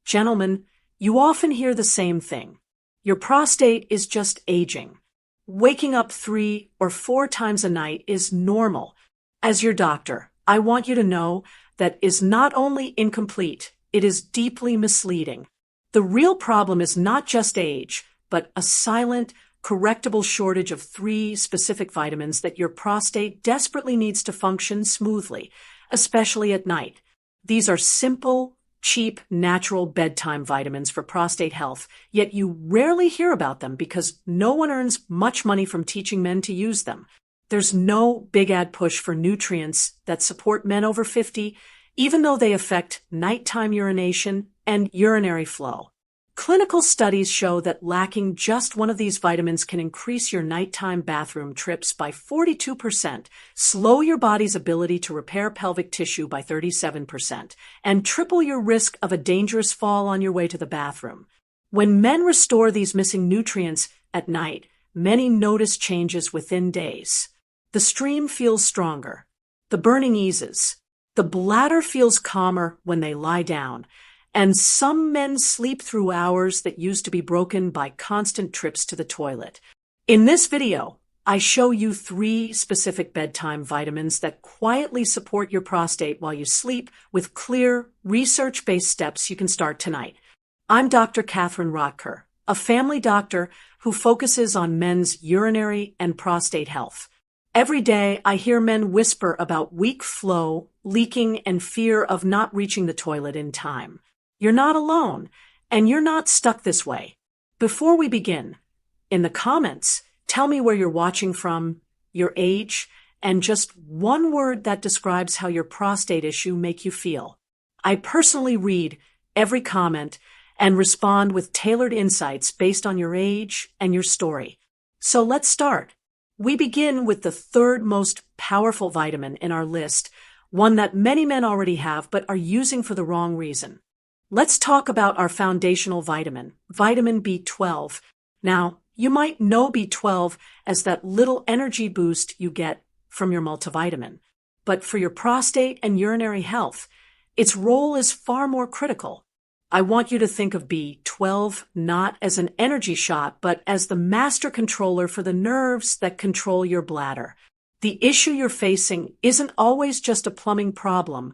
Gentlemen, you often hear the same thing. Your prostate is just aging. Waking up 3 or 4 times a night is normal. As your doctor, I want you to know that is not only incomplete, it is deeply misleading. The real problem is not just age, but a silent, correctable shortage of 3 specific vitamins that your prostate desperately needs to function smoothly, especially at night. These are simple, cheap, natural bedtime vitamins for prostate health, yet you rarely hear about them because no one earns much money from teaching men to use them. There's no big ad push for nutrients that support men over 50, even though they affect nighttime urination and urinary flow. Clinical studies show that lacking just one of these vitamins can increase your nighttime bathroom trips by 42%, slow your body's ability to repair pelvic tissue by 37%, and triple your risk of a dangerous fall on your way to the bathroom. When men restore these missing nutrients at night, many notice changes within days. The stream feels stronger. The burning eases. The bladder feels calmer when they lie down. And some men sleep through hours that used to be broken by constant trips to the toilet. In this video, I show you 3 specific bedtime vitamins that quietly support your prostate while you sleep with clear, research-based steps you can start tonight. I'm Dr. Katherine Rotker, a family doctor who focuses on men's urinary and prostate health. Every day, I hear men whisper about weak flow, leaking, and fear of not reaching the toilet in time. You're not alone, and you're not stuck this way. Before we begin, in the comments, tell me where you're watching from, your age, and just one word that describes how your prostate issue make you feel. I personally read every comment and respond with tailored insights based on your age and your story. So let's start. We begin with the 3rd most powerful vitamin in our list, one that many men already have but are using for the wrong reason. Let's talk about our foundational vitamin, vitamin B12. Now, you might know B12 as that little energy boost you get from your multivitamin. But for your prostate and urinary health, its role is far more critical. I want you to think of B12 not as an energy shot, but as the master controller for the nerves that control your bladder. The issue you're facing isn't always just a plumbing problem,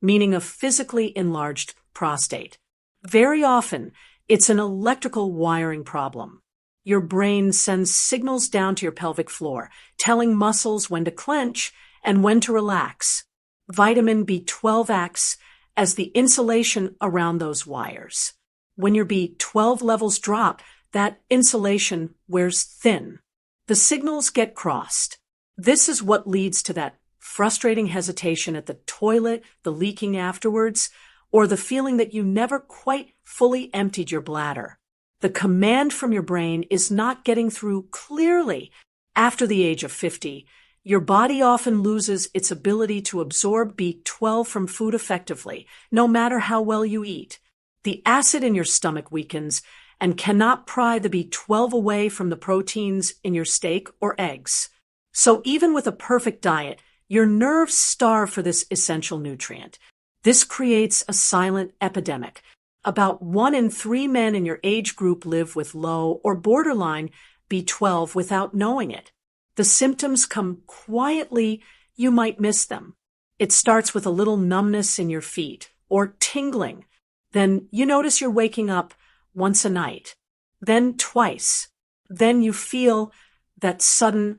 meaning a physically enlarged prostate. Very often, it's an electrical wiring problem. Your brain sends signals down to your pelvic floor, telling muscles when to clench and when to relax. Vitamin B12 acts as the insulation around those wires. When your B12 levels drop, that insulation wears thin. The signals get crossed. This is what leads to that frustrating hesitation at the toilet, the leaking afterwards, or the feeling that you never quite fully emptied your bladder. The command from your brain is not getting through clearly. After the age of 50, your body often loses its ability to absorb B12 from food effectively, no matter how well you eat. The acid in your stomach weakens and cannot pry the B12 away from the proteins in your steak or eggs. So even with a perfect diet, your nerves starve for this essential nutrient. This creates a silent epidemic. About 1 in 3 men in your age group live with low or borderline B12 without knowing it. The symptoms come quietly, you might miss them. It starts with a little numbness in your feet or tingling. Then you notice you're waking up once a night, then twice. Then you feel that sudden,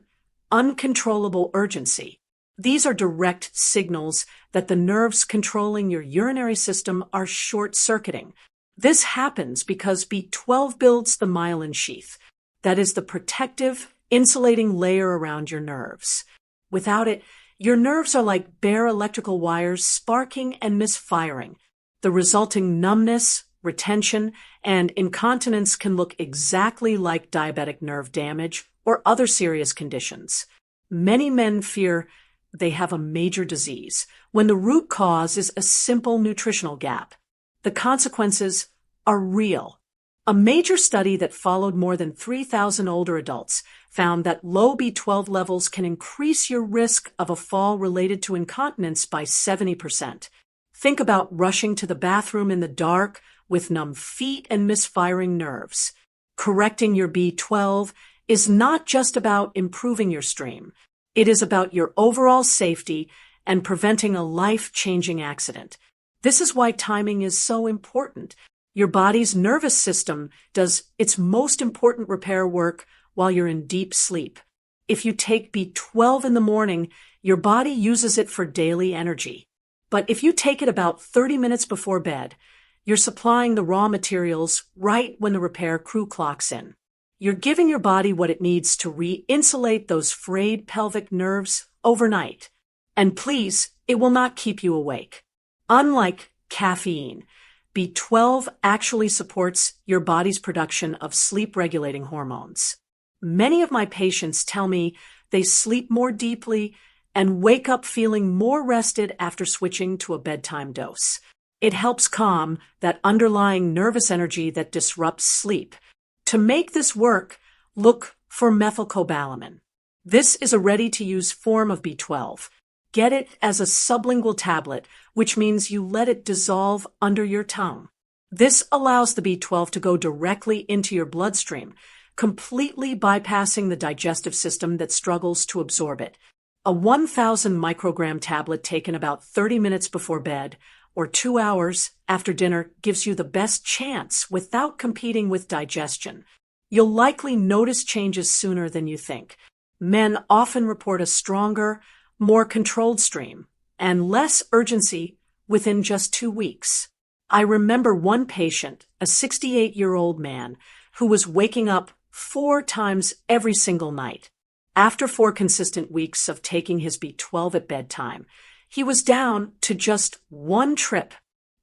uncontrollable urgency. These are direct signals that the nerves controlling your urinary system are short-circuiting. This happens because B12 builds the myelin sheath, that is the protective, insulating layer around your nerves. Without it, your nerves are like bare electrical wires sparking and misfiring. The resulting numbness, retention, and incontinence can look exactly like diabetic nerve damage or other serious conditions. Many men fear they have a major disease, when the root cause is a simple nutritional gap. The consequences are real. A major study that followed more than 3,000 older adults found that low B12 levels can increase your risk of a fall related to incontinence by 70%. Think about rushing to the bathroom in the dark with numb feet and misfiring nerves. Correcting your B12 is not just about improving your stream. It is about your overall safety and preventing a life-changing accident. This is why timing is so important. Your body's nervous system does its most important repair work while you're in deep sleep. If you take B12 in the morning, your body uses it for daily energy. But if you take it about 30 minutes before bed, you're supplying the raw materials right when the repair crew clocks in. You're giving your body what it needs to re-insulate those frayed pelvic nerves overnight. And please, it will not keep you awake. Unlike caffeine, B12 actually supports your body's production of sleep-regulating hormones. Many of my patients tell me they sleep more deeply and wake up feeling more rested after switching to a bedtime dose. It helps calm that underlying nervous energy that disrupts sleep. To make this work, look for methylcobalamin. This is a ready-to-use form of B12. Get it as a sublingual tablet, which means you let it dissolve under your tongue. This allows the B12 to go directly into your bloodstream, completely bypassing the digestive system that struggles to absorb it. A 1,000 microgram tablet taken about 30 minutes before bed or 2 hours after dinner gives you the best chance without competing with digestion. You'll likely notice changes sooner than you think. Men often report a stronger, more controlled stream and less urgency within just 2 weeks. I remember one patient, a 68-year-old man, who was waking up 4 times every single night. After 4 consistent weeks of taking his B12 at bedtime, he was down to just 1 trip.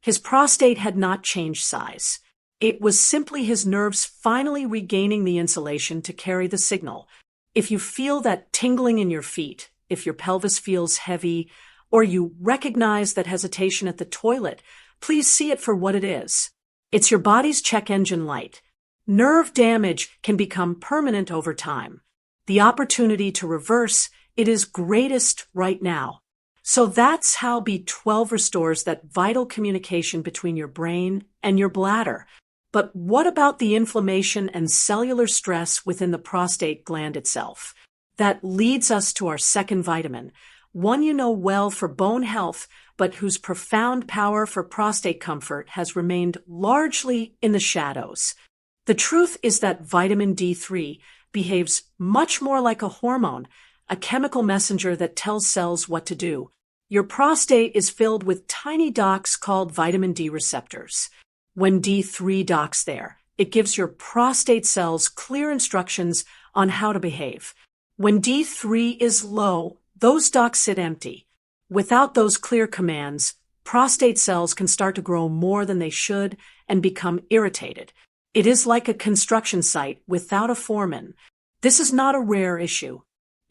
His prostate had not changed size. It was simply his nerves finally regaining the insulation to carry the signal. If you feel that tingling in your feet, if your pelvis feels heavy, or you recognize that hesitation at the toilet, please see it for what it is. It's your body's check engine light. Nerve damage can become permanent over time. The opportunity to reverse it is greatest right now. So that's how B12 restores that vital communication between your brain and your bladder. But what about the inflammation and cellular stress within the prostate gland itself? That leads us to our second vitamin, one you know well for bone health, but whose profound power for prostate comfort has remained largely in the shadows. The truth is that vitamin D3 behaves much more like a hormone, a chemical messenger that tells cells what to do. Your prostate is filled with tiny docks called vitamin D receptors. When D3 docks there, it gives your prostate cells clear instructions on how to behave. When D3 is low, those docks sit empty. Without those clear commands, prostate cells can start to grow more than they should and become irritated. It is like a construction site without a foreman. This is not a rare issue.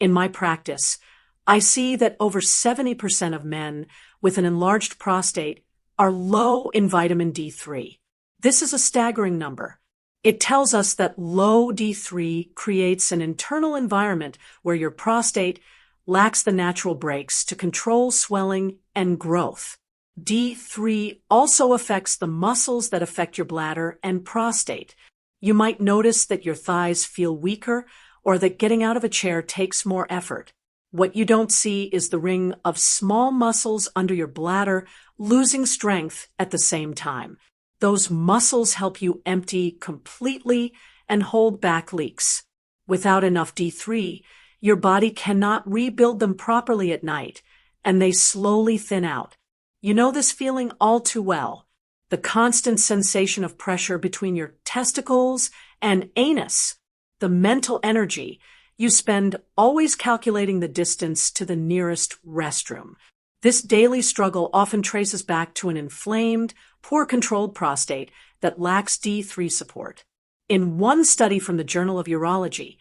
In my practice, I see that over 70% of men with an enlarged prostate are low in vitamin D3. This is a staggering number. It tells us that low D3 creates an internal environment where your prostate lacks the natural brakes to control swelling and growth. D3 also affects the muscles that affect your bladder and prostate. You might notice that your thighs feel weaker or that getting out of a chair takes more effort. What you don't see is the ring of small muscles under your bladder losing strength at the same time. Those muscles help you empty completely and hold back leaks. Without enough D3, your body cannot rebuild them properly at night, and they slowly thin out. You know this feeling all too well. The constant sensation of pressure between your testicles and anus. The mental energy you spend always calculating the distance to the nearest restroom. This daily struggle often traces back to an inflamed, poor-controlled prostate that lacks D3 support. In one study from the Journal of Urology,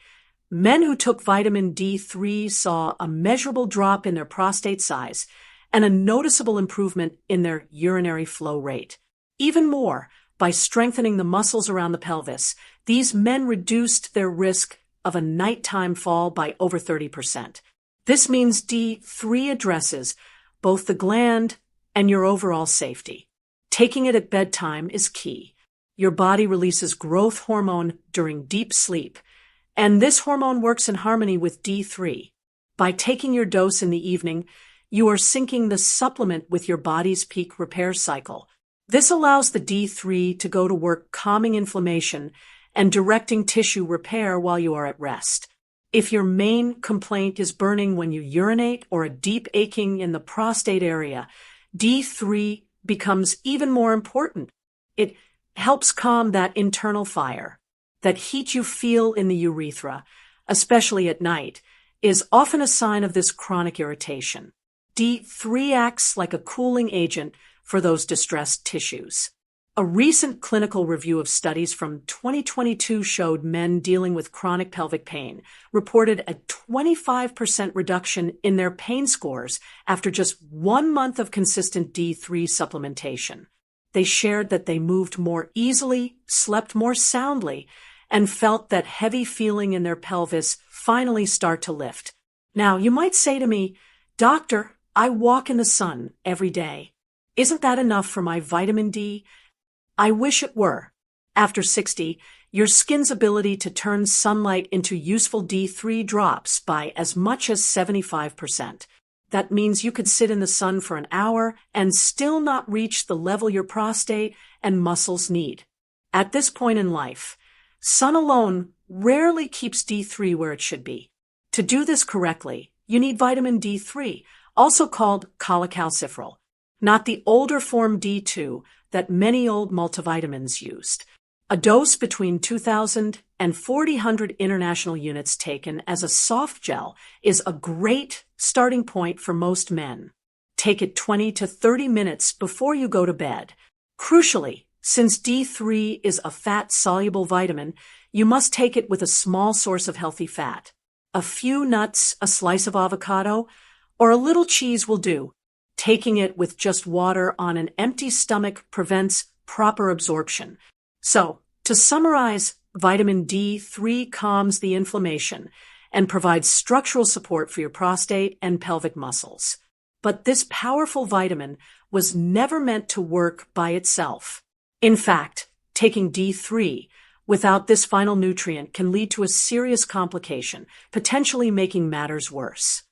men who took vitamin D3 saw a measurable drop in their prostate size and a noticeable improvement in their urinary flow rate. Even more, by strengthening the muscles around the pelvis, these men reduced their risk of a nighttime fall by over 30%. This means D3 addresses both the gland and your overall safety. Taking it at bedtime is key. Your body releases growth hormone during deep sleep, and this hormone works in harmony with D3. By taking your dose in the evening, you are syncing the supplement with your body's peak repair cycle. This allows the D3 to go to work calming inflammation and directing tissue repair while you are at rest. If your main complaint is burning when you urinate or a deep aching in the prostate area, D3 becomes even more important. It helps calm that internal fire. That heat you feel in the urethra, especially at night, is often a sign of this chronic irritation. D3 acts like a cooling agent for those distressed tissues. A recent clinical review of studies from 2022 showed men dealing with chronic pelvic pain reported a 25% reduction in their pain scores after just 1 month of consistent D3 supplementation. They shared that they moved more easily, slept more soundly, and felt that heavy feeling in their pelvis finally start to lift. Now, you might say to me, "Doctor, I walk in the sun every day. Isn't that enough for my vitamin D?" I wish it were. After 60, your skin's ability to turn sunlight into useful D3 drops by as much as 75%. That means you could sit in the sun for an hour and still not reach the level your prostate and muscles need. At this point in life, sun alone rarely keeps D3 where it should be. To do this correctly, you need vitamin D3, also called cholecalciferol, not the older form D2 that many old multivitamins used. A dose between 2,000 and 4,000 international units taken as a soft gel is a great starting point for most men. Take it 20 to 30 minutes before you go to bed. Crucially, since D3 is a fat-soluble vitamin, you must take it with a small source of healthy fat. A few nuts, a slice of avocado, or a little cheese will do. Taking it with just water on an empty stomach prevents proper absorption. So, to summarize, vitamin D3 calms the inflammation and provides structural support for your prostate and pelvic muscles. But this powerful vitamin was never meant to work by itself. In fact, taking D3 without this final nutrient can lead to a serious complication, potentially making matters worse.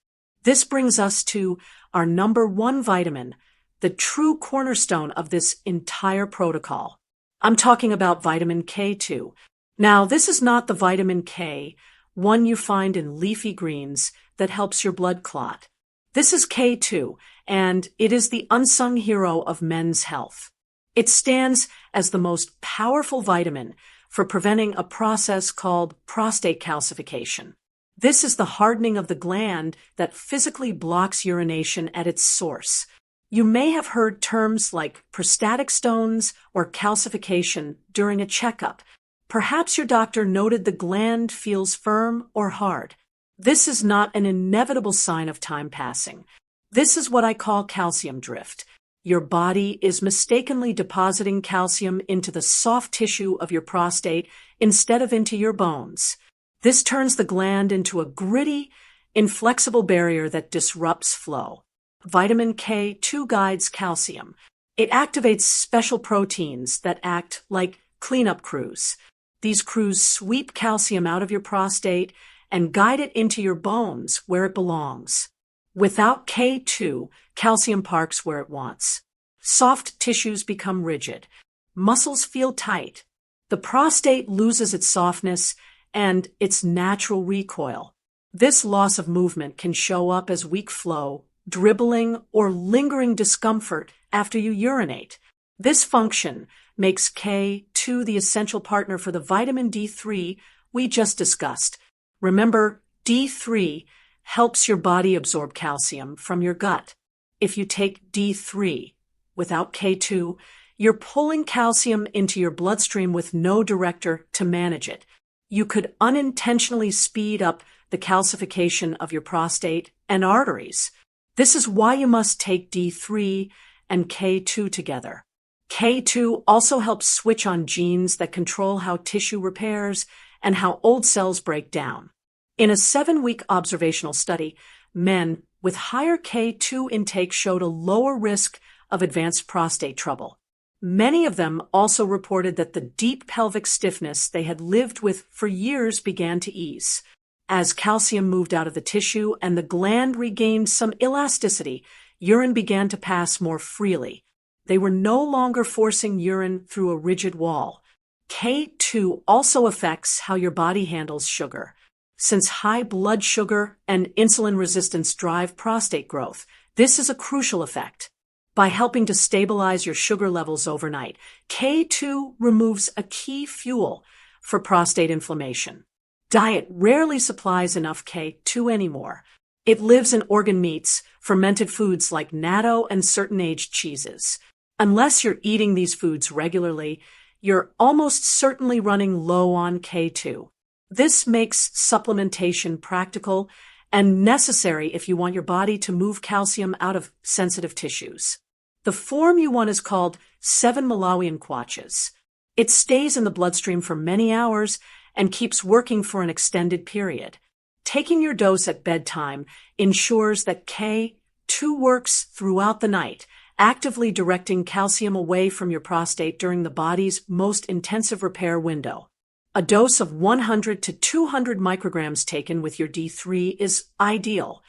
This brings us to our number one vitamin, the true cornerstone of this entire protocol. I'm talking about vitamin K2. Now, this is not the vitamin K, one you find in leafy greens that helps your blood clot. This is K2, and it is the unsung hero of men's health. It stands as the most powerful vitamin for preventing a process called prostate calcification. This is the hardening of the gland that physically blocks urination at its source. You may have heard terms like prostatic stones or calcification during a checkup. Perhaps your doctor noted the gland feels firm or hard. This is not an inevitable sign of time passing. This is what I call calcium drift. Your body is mistakenly depositing calcium into the soft tissue of your prostate instead of into your bones. This turns the gland into a gritty, inflexible barrier that disrupts flow. Vitamin K2 guides calcium. It activates special proteins that act like cleanup crews. These crews sweep calcium out of your prostate and guide it into your bones where it belongs. Without K2, calcium parks where it wants. Soft tissues become rigid. Muscles feel tight. The prostate loses its softness and its natural recoil. This loss of movement can show up as weak flow, dribbling, or lingering discomfort after you urinate. This function makes K2 the essential partner for the vitamin D3 we just discussed. Remember, D3 helps your body absorb calcium from your gut. If you take D3 without K2, you're pulling calcium into your bloodstream with no director to manage it. You could unintentionally speed up the calcification of your prostate and arteries. This is why you must take D3 and K2 together. K2 also helps switch on genes that control how tissue repairs and how old cells break down. In a 7-week observational study, men with higher K2 intake showed a lower risk of advanced prostate trouble. Many of them also reported that the deep pelvic stiffness they had lived with for years began to ease. As calcium moved out of the tissue and the gland regained some elasticity, urine began to pass more freely. They were no longer forcing urine through a rigid wall. K2 also affects how your body handles sugar. Since high blood sugar and insulin resistance drive prostate growth, this is a crucial effect. By helping to stabilize your sugar levels overnight, K2 removes a key fuel for prostate inflammation. Diet rarely supplies enough K2 anymore. It lives in organ meats, fermented foods like natto, and certain aged cheeses. Unless you're eating these foods regularly, you're almost certainly running low on K2. This makes supplementation practical and necessary if you want your body to move calcium out of sensitive tissues. The form you want is called 7 Malawian Kwaches. It stays in the bloodstream for many hours and keeps working for an extended period. Taking your dose at bedtime ensures that K2 works throughout the night, actively directing calcium away from your prostate during the body's most intensive repair window. A dose of 100 to 200 micrograms taken with your D3 is ideal.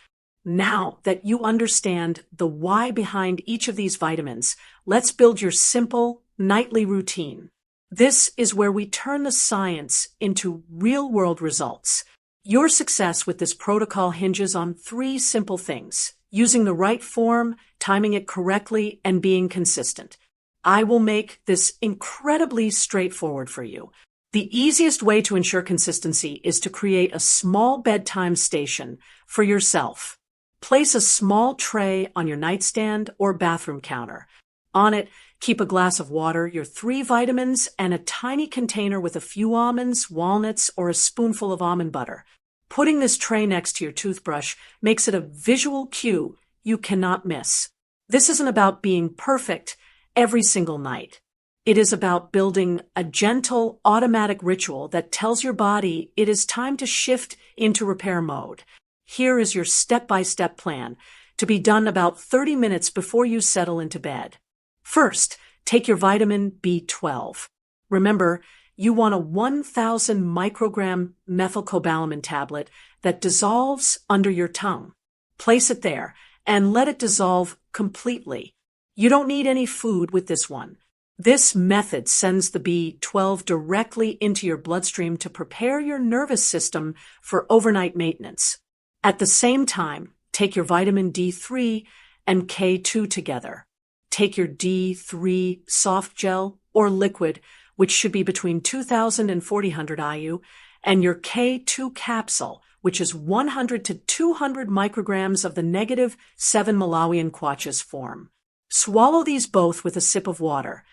Now that you understand the why behind each of these vitamins, let's build your simple nightly routine. This is where we turn the science into real-world results. Your success with this protocol hinges on 3 simple things: using the right form, timing it correctly, and being consistent. I will make this incredibly straightforward for you. The easiest way to ensure consistency is to create a small bedtime station for yourself. Place a small tray on your nightstand or bathroom counter. On it, keep a glass of water, your 3 vitamins, and a tiny container with a few almonds, walnuts, or a spoonful of almond butter. Putting this tray next to your toothbrush makes it a visual cue you cannot miss. This isn't about being perfect every single night. It is about building a gentle, automatic ritual that tells your body it is time to shift into repair mode. Here is your step-by-step plan, to be done about 30 minutes before you settle into bed. First, take your vitamin B12. Remember, you want a 1,000 microgram methylcobalamin tablet that dissolves under your tongue. Place it there and let it dissolve completely. You don't need any food with this one. This method sends the B12 directly into your bloodstream to prepare your nervous system for overnight maintenance. At the same time, take your vitamin D3 and K2 together. Take your D3 soft gel or liquid, which should be between 2,000 and 4,000 IU, and your K2 capsule, which is 100 to 200 micrograms of the negative 7 Malawian Kwaches form. Swallow these both with a sip of water,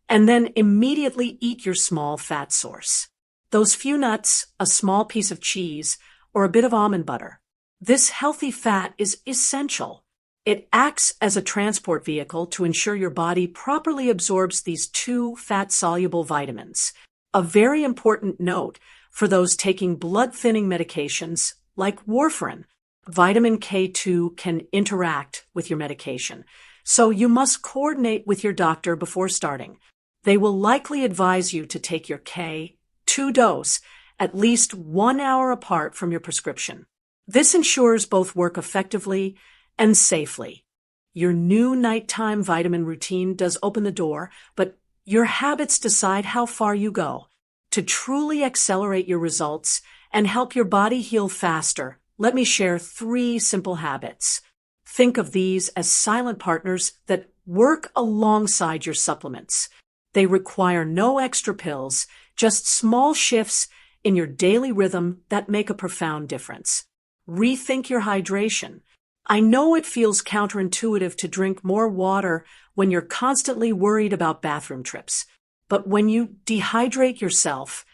and then immediately eat your small fat source. Those few nuts, a small piece of cheese, or a bit of almond butter. This healthy fat is essential. It acts as a transport vehicle to ensure your body properly absorbs these 2 fat-soluble vitamins. A very important note for those taking blood-thinning medications like warfarin. Vitamin K2 can interact with your medication, so you must coordinate with your doctor before starting. They will likely advise you to take your K2 dose at least 1 hour apart from your prescription. This ensures both work effectively and safely. Your new nighttime vitamin routine does open the door, but your habits decide how far you go. To truly accelerate your results and help your body heal faster, let me share 3 simple habits. Think of these as silent partners that work alongside your supplements. They require no extra pills, just small shifts in your daily rhythm that make a profound difference. Rethink your hydration. I know it feels counterintuitive to drink more water when you're constantly worried about bathroom trips, but when you dehydrate yourself,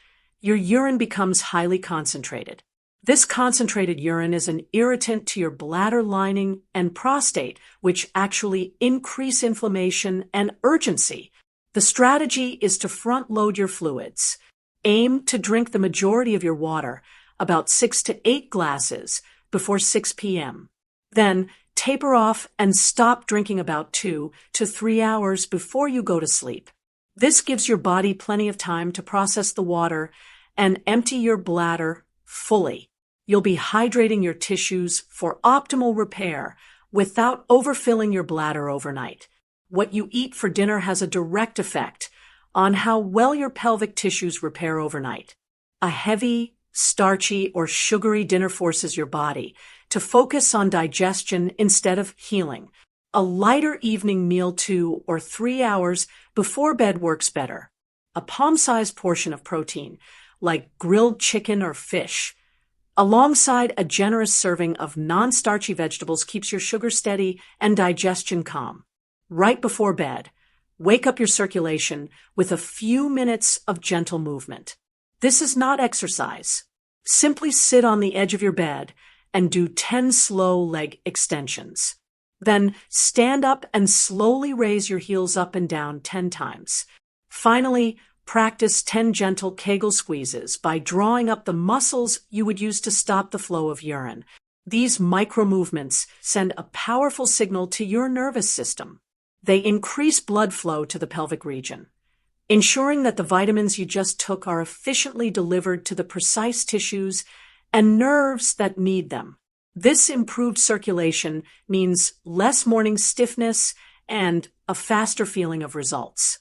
your urine becomes highly concentrated. This concentrated urine is an irritant to your bladder lining and prostate, which actually increase inflammation and urgency. The strategy is to front-load your fluids. Aim to drink the majority of your water, about 6 to 8 glasses, before 6 p.m. Then taper off and stop drinking about 2 to 3 hours before you go to sleep. This gives your body plenty of time to process the water and empty your bladder fully. You'll be hydrating your tissues for optimal repair without overfilling your bladder overnight. What you eat for dinner has a direct effect on how well your pelvic tissues repair overnight. A heavy, starchy, or sugary dinner forces your body to focus on digestion instead of healing. A lighter evening meal 2 or 3 hours before bed works better. A palm-sized portion of protein, like grilled chicken or fish, alongside a generous serving of non-starchy vegetables keeps your sugar steady and digestion calm. Right before bed, wake up your circulation with a few minutes of gentle movement. This is not exercise. Simply sit on the edge of your bed and do 10 slow leg extensions. Then stand up and slowly raise your heels up and down 10 times. Finally, practice 10 gentle Kegel squeezes by drawing up the muscles you would use to stop the flow of urine. These micro movements send a powerful signal to your nervous system. They increase blood flow to the pelvic region, ensuring that the vitamins you just took are efficiently delivered to the precise tissues and nerves that need them. This improved circulation means less morning stiffness and a faster feeling of results.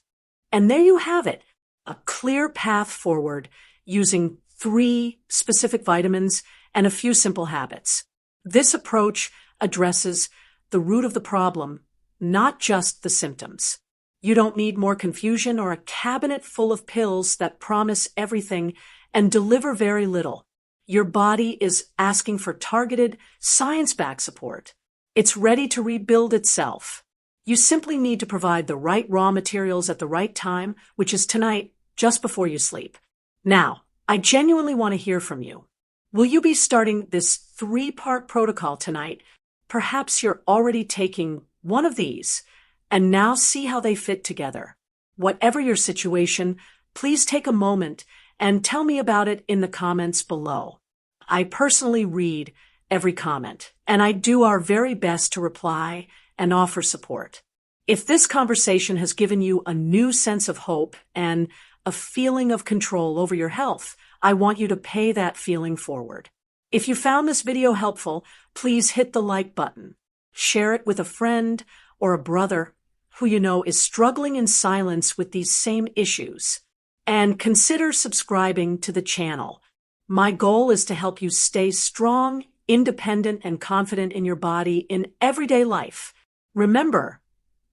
And there you have it, a clear path forward using 3 specific vitamins and a few simple habits. This approach addresses the root of the problem, not just the symptoms. You don't need more confusion or a cabinet full of pills that promise everything and deliver very little. Your body is asking for targeted, science-backed support. It's ready to rebuild itself. You simply need to provide the right raw materials at the right time, which is tonight, just before you sleep. Now, I genuinely want to hear from you. Will you be starting this 3-part protocol tonight? Perhaps you're already taking one of these and now see how they fit together. Whatever your situation, please take a moment and tell me about it in the comments below. I personally read every comment, and I do our very best to reply and offer support. If this conversation has given you a new sense of hope and a feeling of control over your health, I want you to pay that feeling forward. If you found this video helpful, please hit the like button. Share it with a friend or a brother who you know is struggling in silence with these same issues. And consider subscribing to the channel. My goal is to help you stay strong, independent, and confident in your body in everyday life. Remember,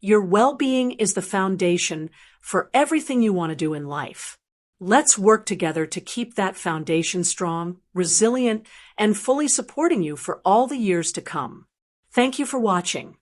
your well-being is the foundation for everything you want to do in life. Let's work together to keep that foundation strong, resilient, and fully supporting you for all the years to come. Thank you for watching.